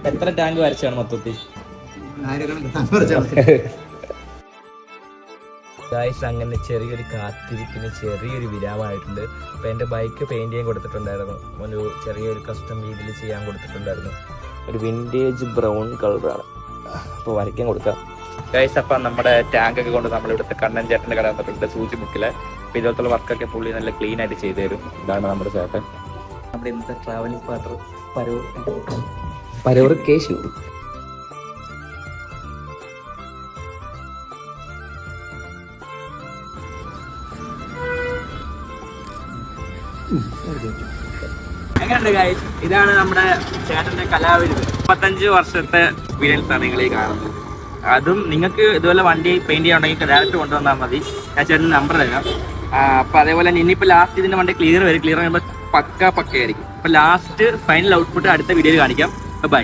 എത്ര ടാങ്ക് വരച്ചാണ് മൊത്തത്തിൽ? ഗായ്സ്, അങ്ങനെ ചെറിയൊരു കാത്തിരിപ്പിന് ചെറിയൊരു വിരാമമായിട്ടുണ്ട്. അപ്പോൾ എൻ്റെ ബൈക്ക് പെയിൻറ് ചെയ്യാൻ കൊടുത്തിട്ടുണ്ടായിരുന്നു, ഒരു ചെറിയൊരു കസ്റ്റം രീതിയിൽ ചെയ്യാൻ കൊടുത്തിട്ടുണ്ടായിരുന്നു. ഒരു വിൻറ്റേജ് ബ്രൗൺ കളറാണ്. അപ്പോൾ വരയ്ക്കാൻ കൊടുക്കാം ഗായ്സ്. അപ്പം നമ്മുടെ ടാങ്കൊക്കെ കൊണ്ട് നമ്മളിവിടുത്തെ കണ്ണൻ ചേട്ടൻ്റെ കട വന്നിട്ടുണ്ട്, സൂചി ബുക്കിൽ. അപ്പോൾ ഇതുപോലത്തുള്ള വർക്കൊക്കെ പുള്ളി നല്ല ക്ലീൻ ആയിട്ട് ചെയ്തു തരും. ഇതാണ് നമ്മുടെ ചേട്ടൻ, നമ്മുടെ ഇന്നത്തെ ട്രാവലിംഗ് പാർട്ണർ പരൂർ കേശു. എങ്ങനെയുണ്ട് ഗായ്സ്? ഇതാണ് നമ്മുടെ ചേട്ടന്റെ കലാവിരുത്. 35 വർഷത്തെ എക്സ്പീരിയൻസ് ആണ് നിങ്ങൾ ഈ കാണുന്നത്. അതും നിങ്ങൾക്ക് ഇതുപോലെ വണ്ടി പെയിന്റ് ചെയ്യാനുണ്ടെങ്കിൽ ഡയറക്റ്റ് കൊണ്ടുവന്നാൽ മതി. ഞാൻ ചേട്ടന് നമ്പർ തരാം. അപ്പൊ അതേപോലെ തന്നെ ഇനിയിപ്പോൾ ലാസ്റ്റ് ഇതിന്റെ വണ്ടി ക്ലിയർ വരും. ക്ലിയർ ചെയ്യുമ്പോൾ പക്കയായിരിക്കും. അപ്പൊ ലാസ്റ്റ് ഫൈനൽ ഔട്ട്പുട്ട് അടുത്ത വീഡിയോയിൽ കാണിക്കാം. ബൈ.